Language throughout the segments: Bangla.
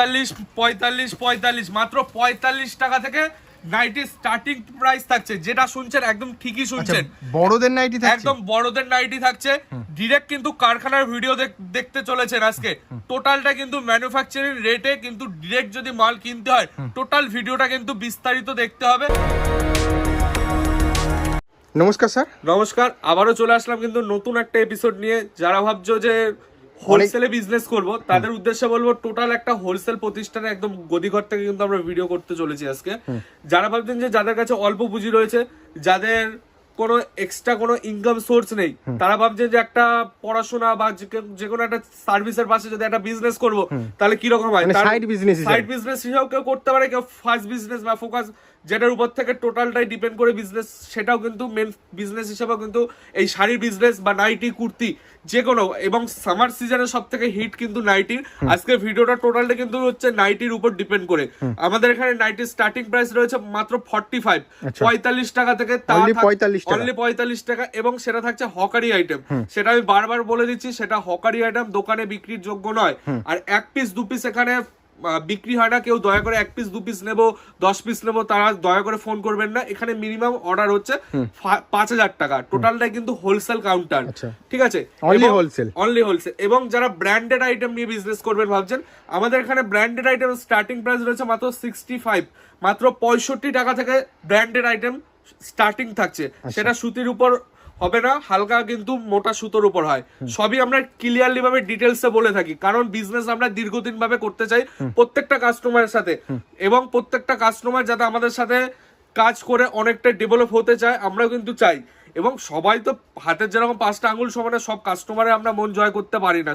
45 মাত্র 45 টাকা থেকে নাইটি স্টার্টিং প্রাইস থাকছে। যেটা শুনছেন একদম ঠিকই শুনছেন, বড়দের নাইটি থাকছে, একদম বড়দের নাইটি থাকছে। ডিরেক্ট কিন্তু কারখানার ভিডিও দেখতে চলেছেন আজকে। টোটালটা কিন্তু ম্যানুফ্যাকচারিং রেটে কিন্তু ডিরেক্ট যদি মাল কিনতে হয় টোটাল ভিডিওটা কিন্তু বিস্তারিত দেখতে হবে। নমস্কার স্যার। নমস্কার, আবারও চলে আসলাম কিন্তু নতুন একটা এপিসোড নিয়ে। যারা ভাবছো যে হোলসেলে বিজনেস করব তাদের উদ্দেশ্যে বলবো, টোটাল একটা হোলসেল প্রতিষ্ঠানে একদম গদিঘর থেকে কিন্তু আমরা ভিডিও করতে চলেছি আজকে। যারা ভাবছেন যে যাদের কাছে অল্প পুঁজি রয়েছে, যাদের কোনো এক্সট্রা কোনো ইনকাম সোর্স নেই, তারা ভাবছেন যে একটা পড়াশোনা বা যে কোনো একটা সার্ভিসের পাশে যদি একটা বিজনেস করব তাহলে কি রকম হয়, সাইড বিজনেস হিসাবে কেউ করতে পারে, কেউ ফার্স্ট বিজনেস বা ফোকাস যেটার উপর থেকে টোটালটাই ডিপেন্ড করে বিজনেস, সেটাও কিন্তু মেন বিজনেস হিসেবে কিন্তু এই শাড়ির বিজনেস বা নাইটি কুর্তি যে কোনো। এবং সামার সিজনের সব থেকে হিট কিন্তু নাইটির। আজকে ভিডিওটা টোটালটা কিন্তু হচ্ছে নাইটির উপর ডিপেন্ড করে। আমাদের এখানে নাইটির স্টার্টিং প্রাইস রয়েছে মাত্র 45 টাকা থেকে, অনলি 45 টাকা। এবং সেটা থাকছে হকারি আইটেম, সেটা আমি বারবার বলে দিচ্ছি, সেটা হকারি আইটেম, দোকানে বিক্রির যোগ্য নয়। আর এক পিস দু পিস এখানে বিক্রি হয় না। কেউ দয়া করে 1 পিস 2 পিস নেবো 10 পিস নেবো তারা দয়া করে ফোন করবেন না। এখানে মিনিমাম অর্ডার হচ্ছে 5000 টাকা। টোটালটাই কিন্তু হোলসেল কাউন্টার, ঠিক আছে, অনলি হোলসেল। এবং যারা ব্র্যান্ডেড আইটেম নিয়ে বিজনেস করবেন ভাবছেন, আমাদের এখানে ব্র্যান্ডেড আইটেম স্টার্টিং প্রাইস রয়েছে মাত্র 65, মাত্র 65 টাকা থেকে ব্র্যান্ডেড আইটেম স্টার্টিং থাকছে। সেটা সুতির উপর হবে না, হালকা কিন্তু মোটা সুতোর উপর হয়। সবই আমরা ক্লিয়ারলি ভাবে ডিটেলসে বলে থাকি, কারণ বিজনেস আমরা দীর্ঘদিন ভাবে করতে চাই প্রত্যেকটা কাস্টমারের সাথে। এবং প্রত্যেকটা কাস্টমার যাতে আমাদের সাথে কাজ করে অনেকটা ডেভেলপ হতে চায়, আমরাও কিন্তু চাই। এবং সবাই তো হাতের যেরকম 5টা আঙুল সমানে সব কাস্টমারে আমরা মন জয় করতে পারি না,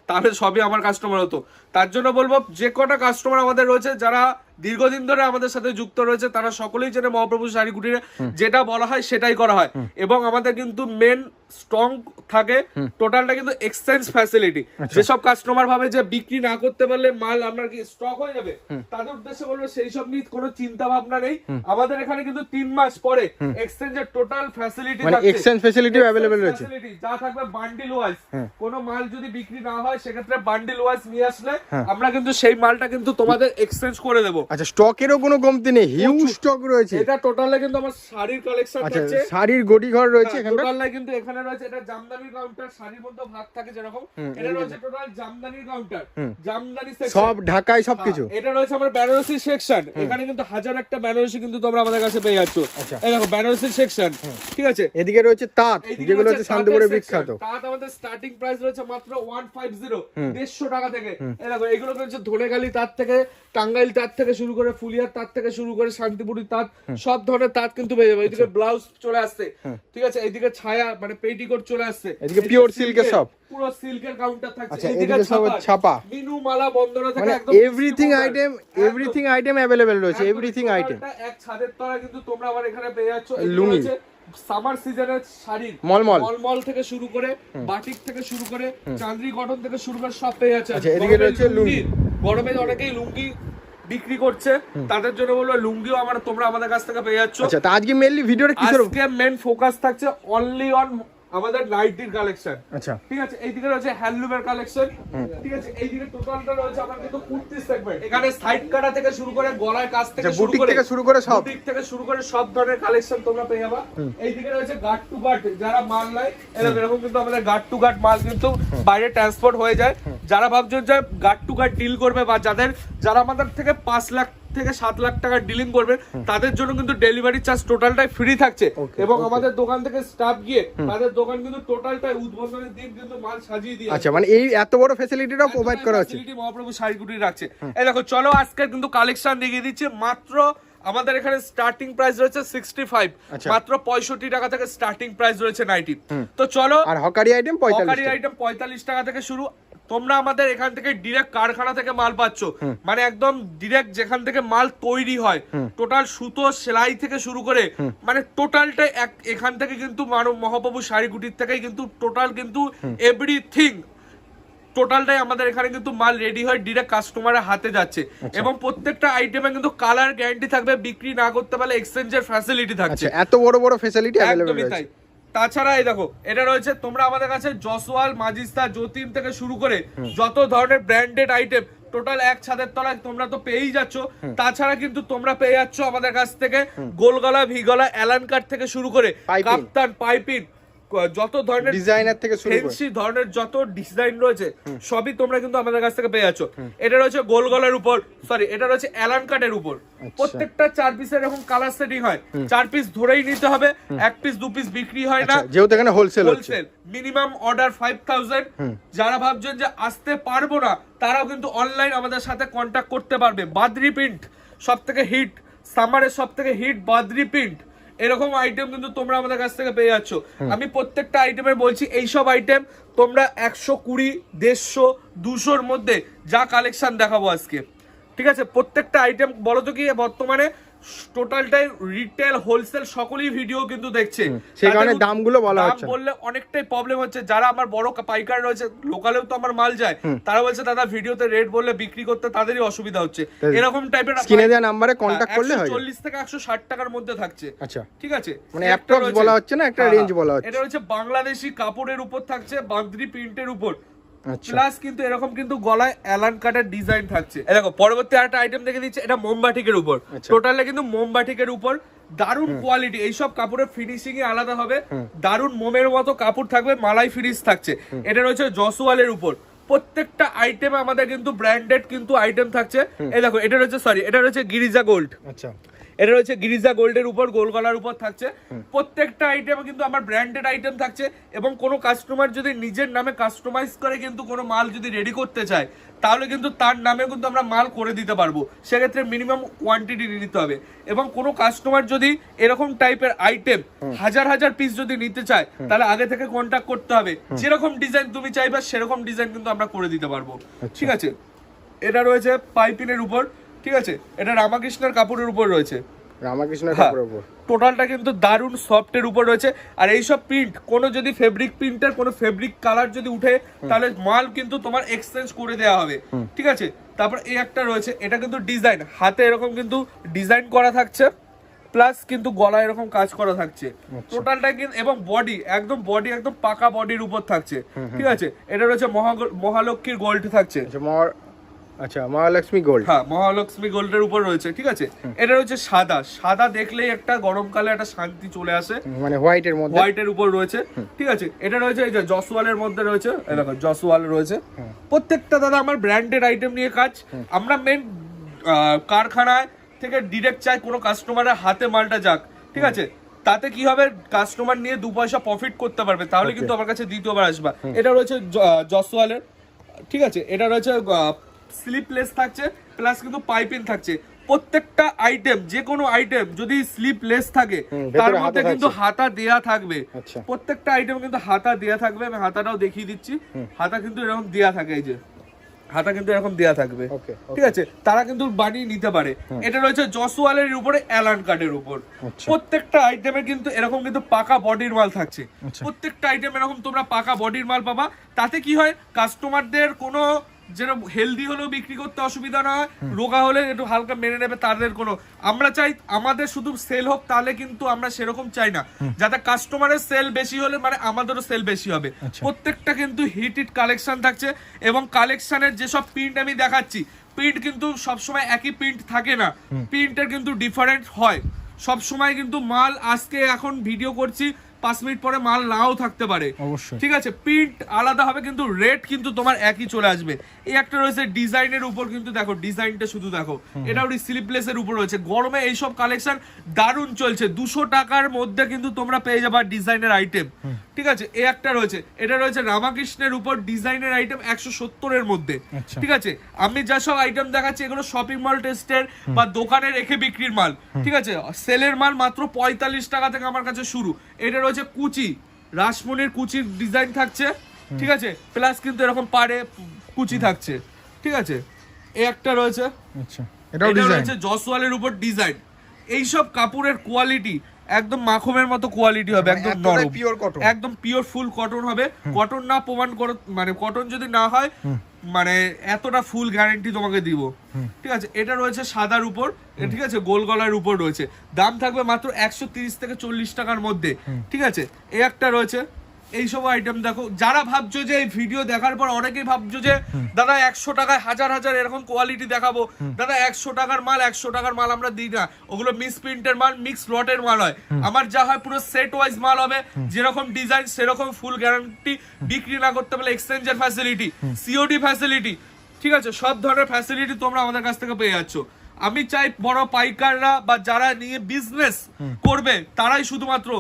তাহলে সবই আমার কাস্টমার হতো। তার জন্য বলবো, যে কটা কাস্টমার আমাদের রয়েছে যারা দীর্ঘদিন ধরে আমাদের সাথে যুক্ত রয়েছে, তারা সকলেই জানে মহাপ্রভু শাড়ি কুটিরে যেটা বলা হয় সেটাই করা হয়। এবং আমাদের কিন্তু মেন স্ট্রং থাকে টোটালটা কিন্তু এক্সচেঞ্জ ফ্যাসিলিটি। যেসব কাস্টমার ভাবে যে বিক্রি না করতে পারলে মাল আপনার কি স্টক হয়ে যাবে, তাদের উদ্দেশ্যে বলবো সেই সব নিয়ে কোনো চিন্তা ভাবনা নেই। আমাদের এখানে কিন্তু 3 মাস পরে এক্সচেঞ্জের টোটাল ফ্যাসিলিটি থাকছে, এক্সচেঞ্জ ফ্যাসিলিটি अवेलेबल রয়েছে। যা থাকবে বান্ডিল ওয়াইজ, কোনো মাল যদি বিক্রি না হয় সেক্ষেত্রে বান্ডিল ওয়াইজ নিয়ে আসলে আমরা কিন্তু সেই মালটা কিন্তু তোমাদের এক্সচেঞ্জ করে দেব। আচ্ছা, স্টকেরও কোনো কমতি নেই, হিউজ স্টক রয়েছে। এটা টোটালে কিন্তু আমার শাড়ির কালেকশন আছে, শাড়ির গডি ঘর রয়েছে এখানে। টোটালে কিন্তু এখানে রয়েছে, এটা জামদানির কাউন্টার। শাড়ির মধ্যে ভাগ থাকে যেরকম, এটা রয়েছে টোটাল জামদানির কাউন্টার, জামদানি সেকশন, সব ঢাকায় সবকিছু। এটা রয়েছে আমার বেনারসি সেকশন। এখানে কিন্তু হাজার একটা বেনারসি কিন্তু তোমরা আমাদের কাছে পেয়ে যাচ্ছ। এই দেখো বেনারসি সেকশন, ঠিক আছে। এদিকে রয়েছে তাঁত, যেগুলো হচ্ছে শান্তিপুরে বিখ্যাত। তাঁত আমাদের স্টার্টিং প্রাইস রয়েছে মাত্র 150, 150 টাকা থেকে। এই দেখো এগুলো রয়েছে ধনেখালি তাঁত থেকে, টাঙ্গাইল তাঁত থেকে শুরু করে, ফুলিয়ার তাঁত থেকে শুরু করে, শান্তিপুরি তাঁত, সব ধরনের তাঁত কিন্তু পেয়ে যাবে। এদিকে ব্লাউজ চলে আসছে, ঠিক আছে। এইদিকে ছায়া মানে পেটিকোট চলে আসছে। এদিকে পিওর সিল্কের সব, পুরো সিল্কের কাউন্টার থাকছে। এদিকে সব ছাপা, মিনু মালা বন্দনা থেকে একদম এভরিথিং আইটেম अवेलेबल রয়েছে, এভরিথিং আইটেম। এক ছাদের তলায় কিন্তু তোমরা আমার এখানে পেয়ে যাচ্ছ লুঙ্গি, সামার সিজনের শাড়ি, মলমল থেকে শুরু করে, বাটিক থেকে শুরু করে, চাঁদনি কটন থেকে শুরু করে সব পেয়ে যাচ্ছে। আচ্ছা, এদিকে রয়েছে লুঙ্গি। গরমে অনেকেই লুঙ্গি বিক্রি করছে, তাদের জন্য বলবো লুঙ্গিও তোমরা আমাদের কাছ থেকে পেয়ে যাচ্ছ। আচ্ছা, তো আজকে মেইনলি ভিডিওটা কিসের উপর? আজকে মেইন ফোকাস থাকছে অনলি অন আমাদের নাইটির কালেকশন। আচ্ছা, ঠিক আছে। এইদিকে রয়েছে হ্যান্ডলুমের কালেকশন, ঠিক আছে। এইদিকে টোটালটা রয়েছে আমার কিন্তু কুর্তি সেগমেন্ট। এখানে সাইড কাটা থেকে শুরু করে গলার কাজ থেকে শুরু করে সব ধরনের কালেকশন তোমরা পেয়ে যাবে। এইদিকে রয়েছে গার্ড টু গার্ড, যারা মাল নাই এরকম কিন্তু আমাদের গার্ড টু গার্ড মাল কিন্তু বাইরে ট্রান্সপোর্ট হয়ে যায়। যারা ভাবছেন যে গার্ড টু গার্ড ডিল করবে বা যারা আমাদের থেকে 5 লাখ থেকে 7 লাখ টাকা ডিলিং করবে, তাদের জন্য কিন্তু ডেলিভারি চার্জ টোটালটাই ফ্রি থাকছে। এবং আমাদের দোকান থেকে স্টাফ গিয়ে তাদের দোকান কিন্তু টোটালটাই উদ্বোধনের দিন কিন্তু মাল সাজিয়ে দিয়ে। আচ্ছা, মানে এই এত বড় ফ্যাসিলিটিটা প্রোভাইড করা হচ্ছে, মহাপ্রভু শাড়ি কুটির রাখছে। এই দেখো চলো আজকে কিন্তু কালেকশন দেখিয়ে দিচ্ছি। মাত্র আমাদের এখানে স্টার্টিং প্রাইস রয়েছে 65, মাত্র 65 টাকা থেকে স্টার্টিং প্রাইস রয়েছে নাইটি। তো চলো, আর হকারি আইটেম 45 টাকা থেকে শুরু। তোমরা আমাদের এখান থেকে ডিরেক্ট কারখানা থেকে মাল পাচ্ছ, মানে একদম ডিরেক্ট যেখান থেকে মাল তৈরি হয়, টোটাল সুতো সেলাই থেকে শুরু করে মানে টোটালটা এখান থেকে কিন্তু মহাপ্রভু শাড়ি কুটির থেকেই কিন্তু টোটাল কিন্তু এভরিথিং টোটালটাই আমাদের এখানে কিন্তু মাল রেডি হয় ডিরেক্ট কাস্টমারের হাতে যাচ্ছে। এবং প্রত্যেকটা আইটেমে কিন্তু কালার গ্যারান্টি থাকবে, বিক্রি না করতে পারলে এক্সচেঞ্জের ফ্যাসিলিটি থাকছে। এত বড় ফ্যাসিলিটি अवेलेबल রয়েছে। তাছাড়া এই দেখো এটা রয়েছে, তোমরা আমাদের কাছে জসওয়াল, মাজিস্তা, যতীন থেকে শুরু করে যত ধরনের ব্র্যান্ডেড আইটেম টোটাল এক ছাদের তলায় তোমরা তো পেয়েই যাচ্ছ, তাছাড়া কিন্তু তোমরা পেয়ে যাচ্ছ আমাদের কাছ থেকে গোল গলা, ভি গলা, অ্যালান কাট থেকে শুরু করে কাপ্তান, পাইপিং, যত ধরনের ডিজাইনার থেকে শুরু করে ফ্যান্সি ধরনের যত ডিজাইন রয়েছে সবই তোমরা কিন্তু আমাদের কাছ থেকে পেয়ে যাচ্ছ। এটা রয়েছে গোল গলার উপর, সরি এটা রয়েছে অ্যালান কাটের উপর। প্রত্যেকটা 4 পিসের এরকম কালার সেটিং হয়, 4 পিস ধরেই নিতে হবে, 1 পিস 2 পিস বিক্রি হয় না, যেহেতু এখানে হোলসেল হচ্ছে। Minimum order 5000। যারা ভাবছেন যে আসতে পারবো না তারাও কিন্তু অনলাইন আমাদের সাথে কন্ট্যাক্ট করতে পারবে। বাদরি প্রিন্ট সবথেকে হিট, সামারের সবথেকে হিট বাদরি প্রিন্ট, এরকম আইটেম কিন্তু তোমরা আমাদের কাছ থেকে পেয়ে যাচ্ছ। আমি প্রত্যেকটা আইটেমের বলছি এইসব আইটেম তোমরা 120, 150, 200-র মধ্যে যা কালেকশন দেখাবো আজকে, ঠিক আছে? প্রত্যেকটা আইটেম বলো তো কি বর্তমানে টোটালটাই রিটেল, হোলসেল সকলেই ভিডিও কিন্তু দেখছে, সেই কারণে দামগুলো বলা হচ্ছে দাম বললে অনেকটাই প্রবলেম হচ্ছে। যারা আমার বড় পাইকার রয়েছে, লোকালেও তো আমার মাল যায়, তারা বলছে দাদা ভিডিওতে রেট বললে বিক্রি করতে তাদেরই অসুবিধা হচ্ছে। এরকম টাইপের স্ক্রিনে দেওয়া নম্বরে কন্টাক্ট করলে হয়, 140 থেকে 160 টাকার মধ্যে থাকছে। আচ্ছা, ঠিক আছে, মানে অ্যাপ্রক্স বলা হচ্ছে না, একটা রেঞ্জ বলা হচ্ছে। এটা হচ্ছে বাংলাদেশি কাপড়ের উপর থাকছে, বান্দ্রি প্রিন্টের উপর, আচ্ছা, প্লাস কিন্তু এরকম কিন্তু গলায় অ্যালান কাটের ডিজাইন থাকছে। এই দেখো পরবর্তী আরেকটা আইটেম দেখে দিচ্ছে, এটা মোমবাটিকের উপর, টোটালে কিন্তু মোমবাটিকের উপর দারুন কোয়ালিটি। এইসব কাপড়ের ফিনিশিং এ আলাদা হবে, দারুন মোমের মতো কাপড় থাকবে, মালাই ফিনিশ থাকছে। এটা রয়েছে জসওয়ালের উপর। প্রত্যেকটা আইটেমে আমাদের কিন্তু ব্র্যান্ডেড কিন্তু আইটেম থাকছে। এই দেখো এটা রয়েছে, সরি এটা রয়েছে গিরিজা গোল্ড, আচ্ছা এটা রয়েছে গিরিজা গোল্ডের উপর, গোল গলার উপর থাকছে। প্রত্যেকটা আইটেমে কিন্তু আমার ব্র্যান্ডেড আইটেম থাকছে, এবং কোনো কাস্টমার যদি নিজের নামে কাস্টমাইজ করে কিন্তু কোনো মাল যদি রেডি করতে চায় তাহলে কিন্তু তার নামে কিন্তু আমরা মাল করে দিতে পারবো। সেক্ষেত্রে মিনিমাম কোয়ান্টিটি নিতে হবে, এবং কোনো কাস্টমার যদি এরকম টাইপের আইটেম হাজার হাজার পিস যদি নিতে চায় তাহলে আগে থেকে কন্ট্যাক্ট করতে হবে। যেরকম ডিজাইন তুমি চাইবে সেরকম ডিজাইন কিন্তু আমরা করে দিতে পারবো, ঠিক আছে? এটা রয়েছে পাইপিনের উপর, ঠিক আছে? এটা রামাকৃষ্ণের কাপড়ের উপর রয়েছে, রামাকৃষ্ণের কাপড়ের উপর। টোটালটা কিন্তু দারুন সফটের উপর রয়েছে। আর এইসব প্রিন্ট কোনো যদি ফেব্রিক প্রিন্টের কোনো ফেব্রিক কালার যদি উঠে তাহলে মাল কিন্তু তোমার এক্সচেঞ্জ করে দেওয়া হবে, ঠিক আছে? তারপর এই একটা রয়েছে, এটা কিন্তু ডিজাইন হাতে এরকম কিন্তু ডিজাইন করা থাকছে, প্লাস কিন্তু গলায় এরকম কাজ করা থাকছে টোটালটা কিন্তু, এবং বডি একদম পাকা বডির উপর থাকছে, ঠিক আছে? এটা রয়েছে মহালক্ষ্মীর গোল্ড থাকছে, আচ্ছা মহালক্ষ্মী গোল্ড, হ্যাঁ মহালক্ষ্মী গোল্ডের উপর রয়েছে, ঠিক আছে? এটা রয়েছে সাদা দেখলেই একটা গরমকালে একটা শান্তি চলে আসে, মানে হোয়াইটের উপর রয়েছে, ঠিক আছে? এটা রয়েছে এই যে জসওয়ালের মধ্যে রয়েছে, দেখো জসওয়াল রয়েছে। প্রত্যেকটা দাদা আমার ব্র্যান্ডেড আইটেম নিয়ে কাজ। আমরা মেন কারখানায় থেকে ডিরেক্ট চাই কোনো কাস্টমারের হাতে মালটা যাক, ঠিক আছে? তাতে কি হবে, কাস্টমার নিয়ে 2 পয়সা প্রফিট করতে পারবে, তাহলে কিন্তু আমার কাছে দ্বিতীয়বার আসবা। এটা রয়েছে জসওয়ালের, ঠিক আছে? এটা রয়েছে স্লিপলেস থাকছে, প্লাস কিন্তু পাইপিং থাকছে। প্রত্যেকটা আইটেম, যে কোনো আইটেম যদি স্লিপলেস থাকে তার মধ্যে কিন্তু হাতা দেয়া থাকবে। প্রত্যেকটা আইটেম কিন্তু হাতা দেয়া থাকবে, আমি হাতাটাও দেখিয়ে দিচ্ছি। হাতা কিন্তু এরকম দেয়া থাকে, এই যে হাতা কিন্তু এরকম দেয়া থাকবে, ঠিক আছে? তারা কিন্তু বানিয়ে নিতে পারে। এটা রয়েছে জসওয়ালের উপরে, অ্যালান কাটের উপর। প্রত্যেকটা আইটেমে কিন্তু এরকম কিন্তু পাকা বডির মাল থাকছে। প্রত্যেকটা আইটেম এরকম তোমরা পাকা বডির মাল পাবা। তাতে কি হয়, কাস্টমারদের কোনো যেরকম হেলদি হলেও বিক্রি করতে অসুবিধা না হয়, রোগা হলে একটু হালকা মেনে নেবে তাদের কোনো, আমরা চাই আমাদের শুধু সেল হোক, তাহলে কিন্তু আমরা সেরকম চাই না, যাতে কাস্টমারের সেল বেশি হলে মানে আমাদেরও সেল বেশি হবে। প্রত্যেকটা কিন্তু হিট কালেকশন থাকছে, এবং কালেকশনের যেসব প্রিন্ট আমি দেখাচ্ছি, প্রিন্ট কিন্তু সবসময় একই প্রিন্ট থাকে না, প্রিন্টের কিন্তু ডিফারেন্ট হয় সবসময়। কিন্তু মাল আজকে এখন ভিডিও করছি, 5 মিনিট পরে মাল নাও থাকতে পারে, ঠিক আছে? প্রিন্ট আলাদা হবে কিন্তু রেট কিন্তু তোমার একই চলে আসবে। এই একটা রয়েছে ডিজাইনের উপর, কিন্তু দেখো ডিজাইনটা শুধু দেখো, এটাও স্লিপলেস এর উপর রয়েছে। গরমে এইসব কালেকশন দারুণ চলছে, 200 টাকার মধ্যে কিন্তু তোমরা পেয়ে যাবে ডিজাইনের আইটেম, ঠিক আছে? এই একটা রয়েছে, এটা রয়েছে রামাকৃষ্ণের উপর ডিজাইনের আইটেম 170 এর মধ্যে, ঠিক আছে? আমি যা সব আইটেম দেখাচ্ছি এগুলো শপিং মল টেস্টের বা দোকানে রেখে বিক্রির মাল, ঠিক আছে? সেলের মাল মাত্র 45 টাকা থেকে আমার কাছে শুরু। এটা রয়েছে কুচি, রাসমণির কুচির ডিজাইন থাকছে, ঠিক আছে? প্লাস কিন্তু এরকম পাড়ে কুচি থাকছে, ঠিক আছে? এই একটা রয়েছে, আচ্ছা এটা রয়েছে জসওয়ালের উপর ডিজাইন। এইসব কাপড়ের কোয়ালিটি একদম মাখনের মতো কোয়ালিটি হবে, একদম নরম, একদম পিওর ফুল কটন হবে। কটন না প্রমাণ করো, মানে কটন যদি না হয় মানে এতটা ফুল গ্যারান্টি তোমাকে দিব, ঠিক আছে? এটা রয়েছে সাদার উপর, ঠিক আছে? গোল গলার উপর রয়েছে, দাম থাকবে মাত্র 130 থেকে 40 টাকার মধ্যে, ঠিক আছে? এই একটা রয়েছে, এইসব আইটেম দেখো। যারা ভাবছো যে এই ভিডিও দেখার পর অনেকেই ভাবছো যে দাদা 100 টাকায় হাজার হাজার এরকম কোয়ালিটি দেখাবো, দাদা 100 টাকার মাল আমরা দিই না, ওগুলো মিস প্রিন্টের মাল, মিক্স লটের মাল হয়। আমার যা হয় পুরো সেট ওয়াইজ মাল হবে, যেরকম ডিজাইন সেরকম ফুল গ্যারান্টি, বিক্রি না করতে পারলে এক্সচেঞ্জের ফ্যাসিলিটি, সিওডি ফ্যাসিলিটি, ঠিক আছে, সব ধরনের ফ্যাসিলিটি তোমরা আমাদের কাছ থেকে পেয়ে যাচ্ছ। আমি চাই বড় পাইকাররা বা যারা নিয়ে বিজনেস করবে তারাই শুধুমাত্র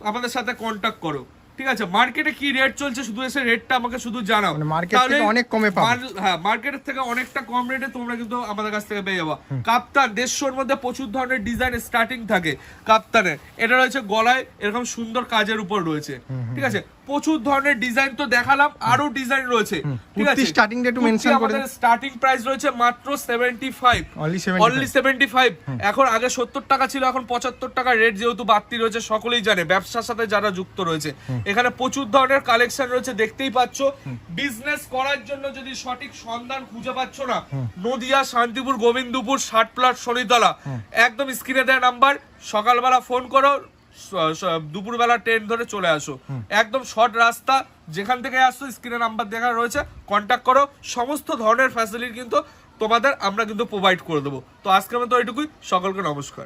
আমাদের সাথে কন্টাক্ট করো, ঠিক আছে। মার্কেটে কি রেট চলছে শুধু এসে রেটটা আমাকে শুধু জানাও, মানে মার্কেট থেকে অনেক কমে পাবো। হ্যাঁ, মার্কেটের থেকে অনেকটা কম রেটে তোমরা কিন্তু আমাদের কাছ থেকে পেয়ে যাবা। কাপ্তান 150-র মধ্যে প্রচুর ধরনের ডিজাইন স্টার্টিং থাকে কাপ্তানের। এটা রয়েছে গলায় এরকম সুন্দর কাজের উপর রয়েছে, ঠিক আছে, প্রচুর ধরনের ডিজাইন তো দেখালাম, আরো ডিজাইন রয়েছে, ঠিক আছে। স্টার্টিং রেট একটু মেনশন করে আমাদের স্টার্টিং প্রাইস রয়েছে মাত্র 75, অনলি 75। এখন আগে 70 টাকা ছিল, এখন 75 টাকা রেট যেহেতু বাড়তি রয়েছে, সকলেই জানে ব্যবসার সাথে যারা যুক্ত রয়েছে। এখানে প্রচুর ধরনের কালেকশন রয়েছে, দেখতেই পাচ্ছ। বিজনেস করার জন্য যদি সঠিক সন্ধান খুঁজে পাচ্ছ না, নদিয়া, শান্তিপুর, গোবিন্দপুর, 60 প্লাট, শনিতলা, একদম স্ক্রিনে দেওয়া নাম্বার, সকালবেলা ফোন করো, দুপুরবেলা ট্রেন ধরে চলে আসো, একদম শর্ট রাস্তা, যেখান থেকে আসছো স্ক্রিনে নাম্বার দেখা রয়েছে, কন্ট্যাক্ট করো। সমস্ত ধরনের ফ্যাসিলিটি কিন্তু তোমাদের আমরা কিন্তু প্রোভাইড করে দেবো। তো আজকের মতো এটুকুই, সকলকে নমস্কার।